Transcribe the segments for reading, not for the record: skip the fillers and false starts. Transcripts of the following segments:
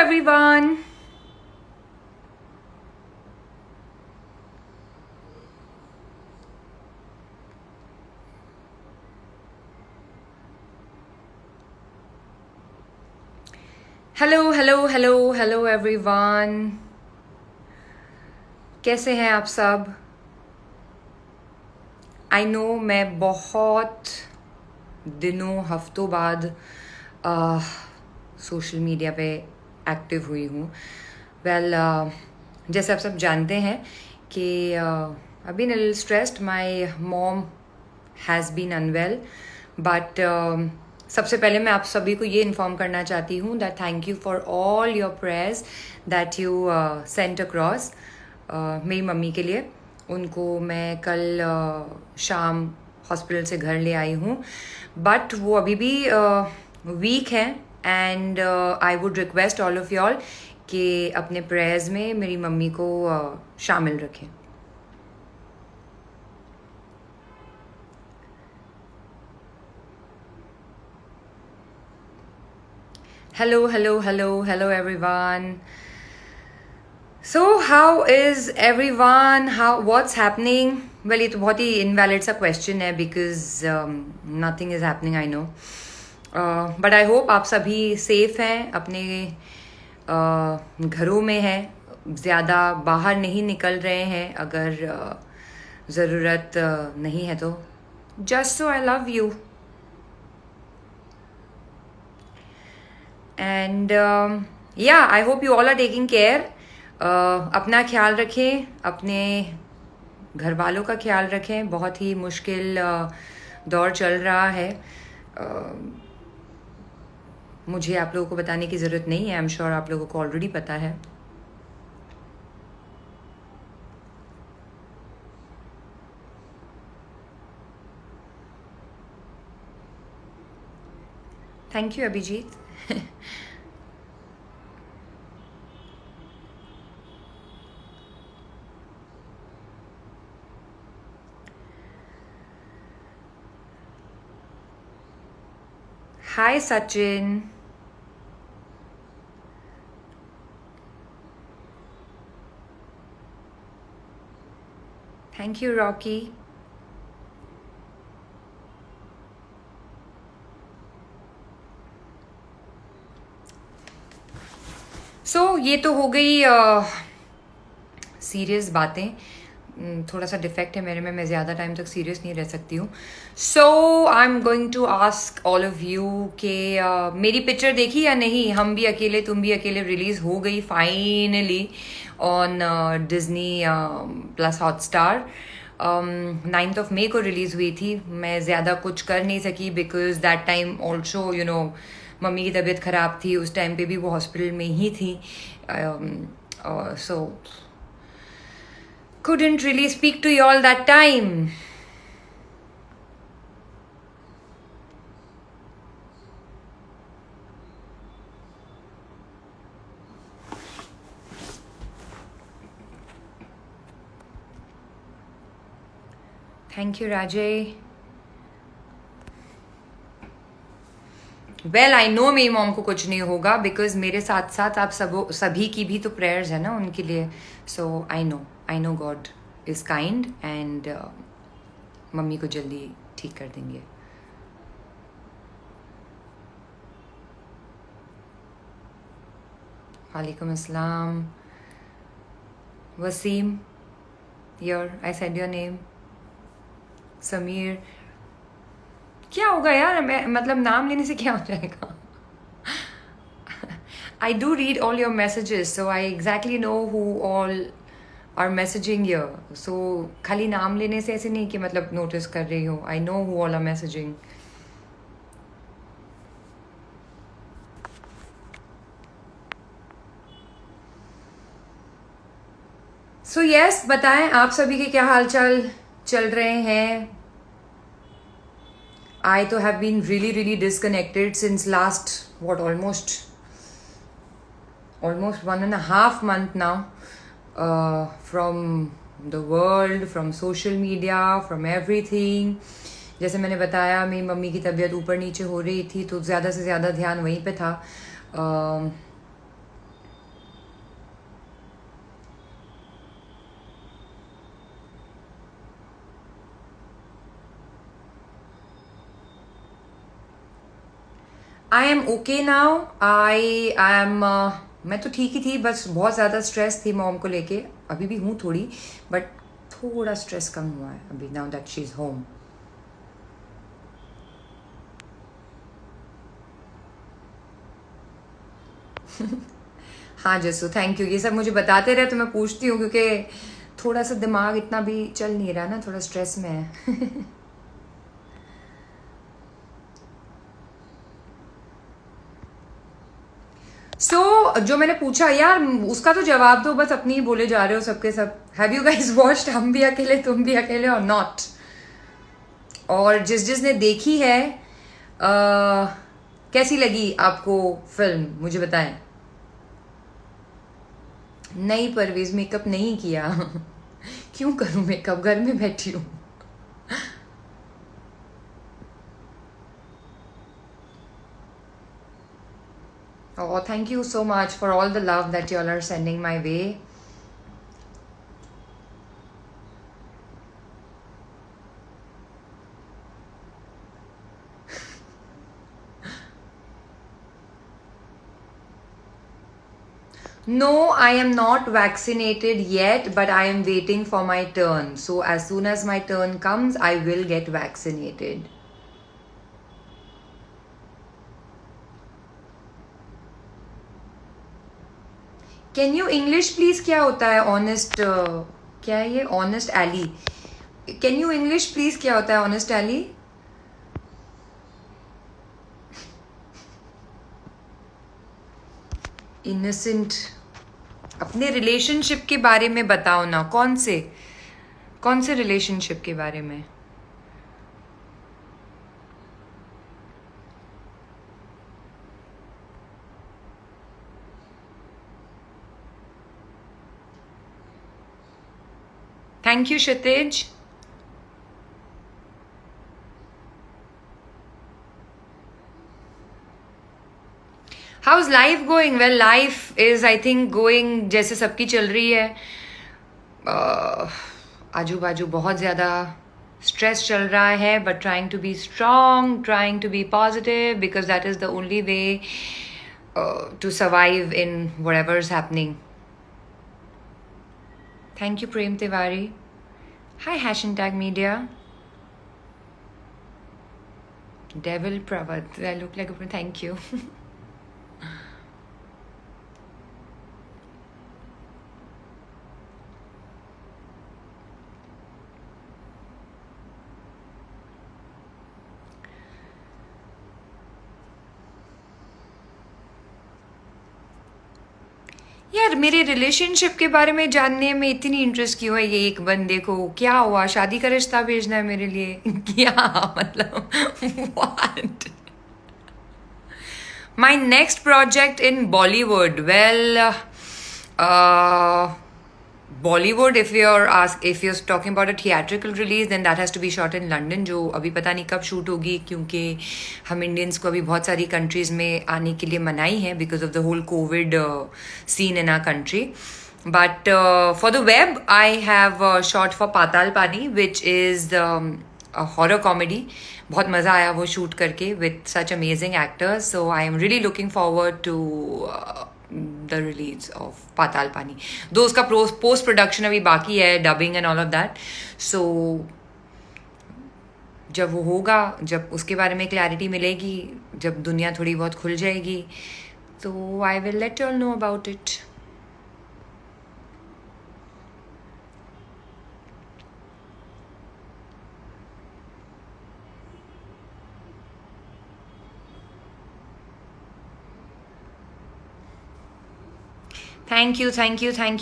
everyone. Hello everyone. कैसे हैं आप सब? आई नो मैं बहुत दिनों हफ्तों बाद सोशल मीडिया पे एक्टिव हुई हूँ. वेल जैसे आप सब जानते हैं कि I been a little stressed. My mom has been unwell, but सबसे पहले मैं आप सभी को ये इन्फॉर्म करना चाहती हूँ that thank you for all your prayers that you sent across मेरी मम्मी के लिए. उनको मैं कल शाम हॉस्पिटल से घर ले आई हूँ, बट वो अभी भी वीक हैं. And I would request all of wall कि अपने प्रेयर्स में मेरी मम्मी को शामिल रखें. Hello everyone. So how is everyone? What's happening? Well, ये तो बहुत ही invalid सा question है because nothing is happening, I know. But I hope आप सभी safe हैं, अपने घरों में हैं, ज़्यादा बाहर नहीं निकल रहे हैं. अगर ज़रूरत नहीं है तो just so I love you. And yeah, I hope you all are taking care. अपना ख्याल रखें, अपने घर वालों का ख्याल रखें. बहुत ही मुश्किल दौर चल रहा है. मुझे आप लोगों को बताने की ज़रूरत नहीं है. आई एम श्योर आप लोगों को ऑलरेडी पता है. Thank you Abhijit. Hi Sachin. Thank you Rocky. So ये तो हो गई सीरियस बातें. थोड़ा सा डिफेक्ट है मेरे में, मैं ज़्यादा टाइम तक सीरियस नहीं रह सकती हूँ. So I am going to ask all of you कि मेरी पिक्चर देखी या नहीं. हम भी अकेले तुम भी अकेले रिलीज हो गई finally on Disney plus Hotstar. 9th of May को रिलीज़ हुई थी. मैं ज़्यादा कुछ कर नहीं सकी because that time also you know mummy की तबीयत ख़राब थी. उस टाइम पे भी वो हॉस्पिटल में ही थी. So couldn't really speak to you all that time. Thank you Rajay. Well I know मेरी मॉम को कुछ नहीं होगा बिकॉज मेरे साथ साथ आप सभी की भी तो प्रेयर्स है ना उनके लिए. So I know God is kind and mummy को जल्दी ठीक कर देंगे. वालेकुम अस्सलाम. Waseem, I said your name. Sameer. क्या होगा यार, मतलब नाम लेने से क्या हो जाएगा. I do read all your messages, so I exactly know who all are messaging you. So खाली नाम लेने से ऐसे नहीं कि मतलब नोटिस कर रही हो. I know who all are messaging. So yes, बताएं आप सभी के क्या हाल चाल चल रहे हैं. I तो have been really disconnected since last almost 1.5 month now from the world, from social media, from everything. जैसे मैंने बताया मेरी मम्मी की तबीयत ऊपर नीचे हो रही थी तो ज़्यादा से ज़्यादा ध्यान वहीं पे था. I am okay now. I am मैं तो ठीक ही थी, बस बहुत ज़्यादा स्ट्रेस थी मॉम को लेके. अभी भी हूँ थोड़ी, बट थोड़ा स्ट्रेस कम हुआ है अभी, now that she is home. हाँ जसू, थैंक यू. ये सब मुझे बताते रहे तो मैं पूछती हूँ, क्योंकि थोड़ा सा दिमाग इतना भी चल नहीं रहा ना, थोड़ा स्ट्रेस में है. जो मैंने पूछा यार, उसका तो जवाब दो, बस अपनी ही बोले जा रहे हो सबके सब. हैव यू गाइस वॉच्ड हम भी अकेले तुम भी अकेले और नॉट? और जिसने देखी है, कैसी लगी आपको फिल्म, मुझे बताएं. नहीं परवेज, मेकअप नहीं किया. क्यों करूं मेकअप, घर में बैठी हूँ. Oh, thank you so much for all the love that y'all are sending my way. No, I am not vaccinated yet, but I am waiting for my turn. So as soon as my turn comes, I will get vaccinated. Can you English please? क्या होता है honest? क्या है ये honest alley? Can you English please? क्या होता है honest alley? Innocent. अपने रिलेशनशिप के बारे में बताओ ना. कौन से रिलेशनशिप के बारे में? Thank you, Kshitij. How's life going? Well, life is, I think, going जैसे सबकी चल रही है. आजू बाजू बहुत ज़्यादा स्ट्रेस चल रहा है, but trying to be strong, trying to be positive, because that is the only way to survive in whatever is happening. Thank you, Prem Tiwari. Hi, #tag media. Devil Pravat. I look like a... Thank you. यार मेरे relationship के बारे में जानने में इतनी interest क्यों है ये एक बंदे को? क्या हुआ, शादी का रिश्ता भेजना है मेरे लिए? क्या मतलब? What? My next project in Bollywood. Well, Bollywood, if you're talking about a theatrical release, then that has to be shot in London, जो अभी पता नहीं कब शूट होगी, क्योंकि हम इंडियंस को अभी बहुत सारी कंट्रीज में आने के लिए मनाही है because of the whole covid scene in our country. But for the web I have shot for Paatal Paani, which is horror comedy. बहुत मज़ा आया वो शूट करके with such amazing actors. So I am really looking forward to the release of Paatal Paani. Though उसका post production अभी बाकी है, dubbing and all of that. So जब वो होगा, जब उसके बारे में क्लैरिटी मिलेगी, जब दुनिया थोड़ी बहुत खुल जाएगी, तो I will let you all know about it. Thank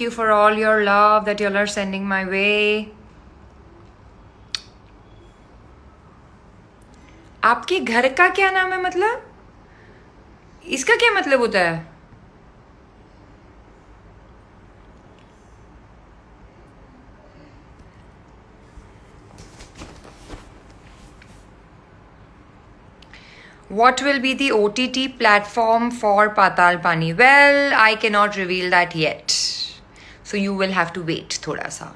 you for all your love that you all are sending my way. आपके घर का क्या नाम है? मतलब इसका क्या मतलब होता है? What will be the OTT platform for Patal Pani? Well, I cannot reveal that yet. So you will have to wait thoda sa.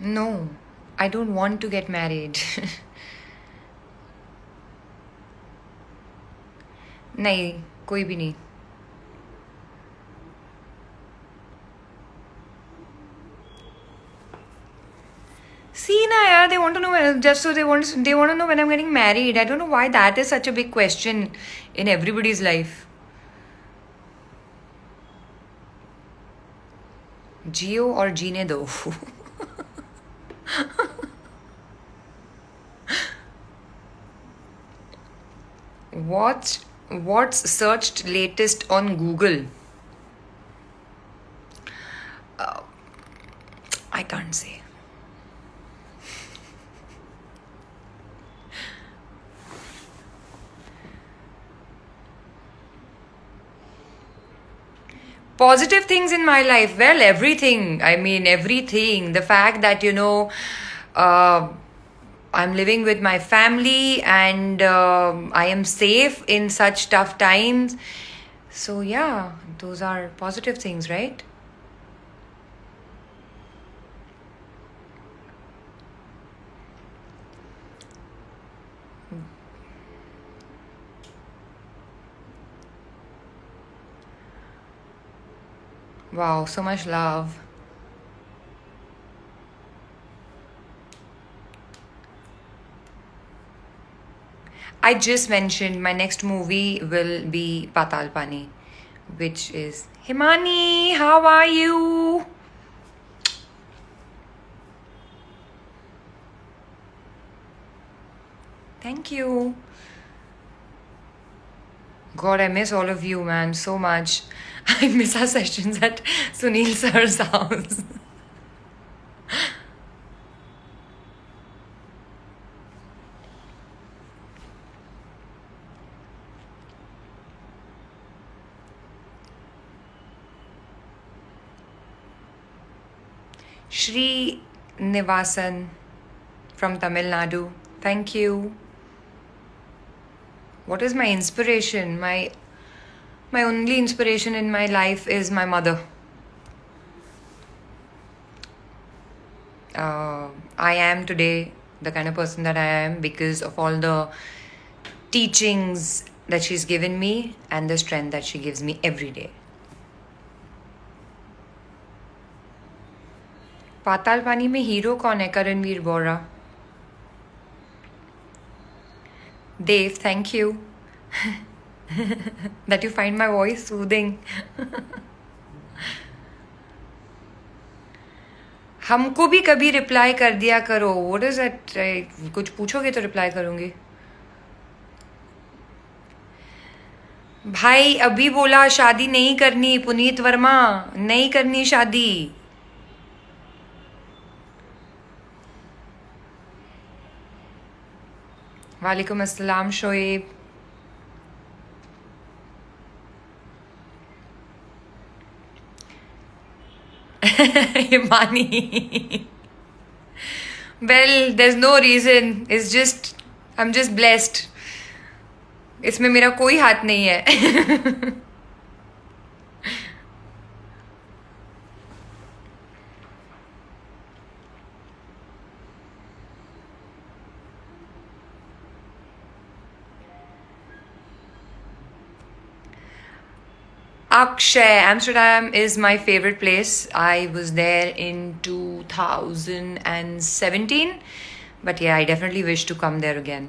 No, I don't want to get married. नहीं, कोई भी नहीं. See na yaar, they want to know just so they want to know when I'm getting married. I don't know why that is such a big question in everybody's life. जियो और जीने दो. What's searched latest on Google? I can't say. Positive things in my life. Well, everything. I mean, everything. The fact that, I'm living with my family and I am safe in such tough times. So, yeah, those are positive things, right? Wow, so much love. I just mentioned my next movie will be Patal Pani, which is Himani. How are you? Thank you. God, I miss all of you, man, so much. I miss our sessions at Sunil sir's house. Shri Nivasan from Tamil Nadu. Thank you. What is my inspiration? My only inspiration in my life is my mother. I am today the kind of person that I am because of all the teachings that she's given me and the strength that she gives me every day. पाताल पानी में hero कौन है? करणवीर बोरा. Dave, thank you. That you find my voice soothing. हमको भी कभी reply कर दिया करो. What is it? कुछ पूछोगे तो रिप्लाई करूंगी. भाई अभी बोला शादी नहीं करनी. पुनीत वर्मा, नहीं करनी शादी. वालेकुम अस्सलाम Shoaib. Himani. Well, there's no reason. It's just, I'm just blessed. इसमें मेरा कोई हाथ नहीं है. Akshay, Amsterdam is my favorite place. I was there in 2017. But yeah, I definitely wish to come there again.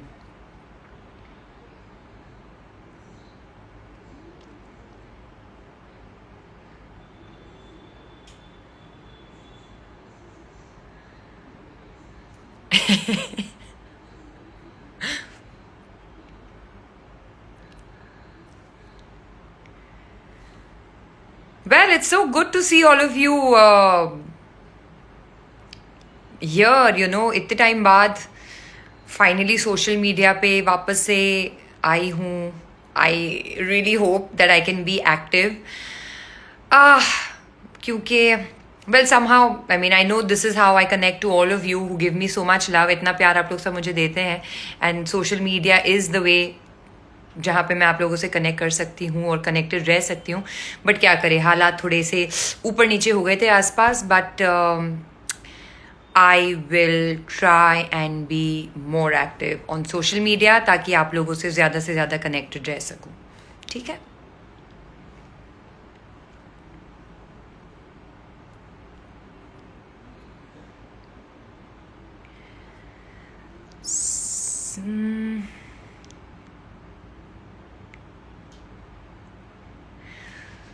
Well, it's so good to see all of you here, इतने time बाद finally social media पे वापस से आई हूँ. I really hope that I can be active. क्योंकि well somehow I mean I know this is how I connect to all of you who give me so much love. इतना प्यार आप लोग सब मुझे देते हैं and social media is the way जहाँ पे मैं आप लोगों से कनेक्ट कर सकती हूँ और कनेक्टेड रह सकती हूँ. बट क्या करें, हालात थोड़े से ऊपर नीचे हो गए थे आसपास. But I will try and be more active on social media, ताकि आप लोगों से ज़्यादा कनेक्टेड रह सकूं. ठीक है.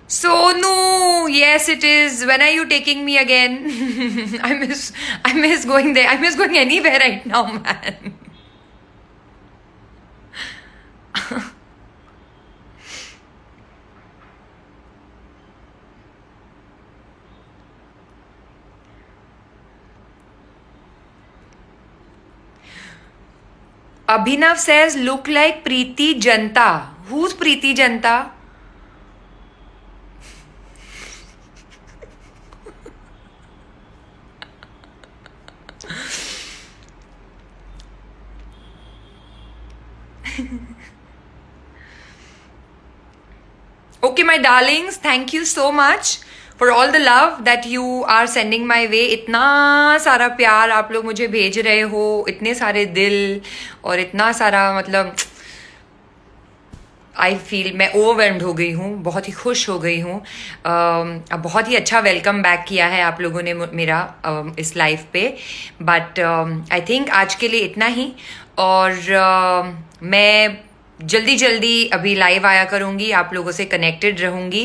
Sonu, yes it is. When are you taking me again? I miss going there. I miss going anywhere right now, man. Abhinav says, look like Preeti Janta. Who's Preeti Janta? Okay, my darlings, thank you so much for all the love that you are sending my way. इतना सारा प्यार आप लोग मुझे भेज रहे हो, इतने सारे दिल और इतना सारा मतलब आई फील मैं ओवरवेल्म्ड हो गई हूँ, बहुत ही खुश हो गई हूँ. बहुत ही अच्छा वेलकम बैक किया है आप लोगों ने मेरा इस लाइफ पे. बट आई थिंक आज के लिए इतना ही. और मैं जल्दी अभी लाइव आया करूँगी, आप लोगों से कनेक्टेड रहूँगी.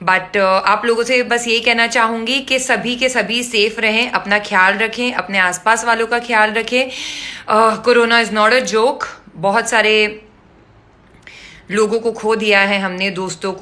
बट आप लोगों से बस यही कहना चाहूँगी कि सभी के सभी सेफ रहें, अपना ख्याल रखें, अपने आसपास वालों का ख्याल रखें. Corona is not a joke. बहुत सारे लोगों को खो दिया है हमने, दोस्तों को.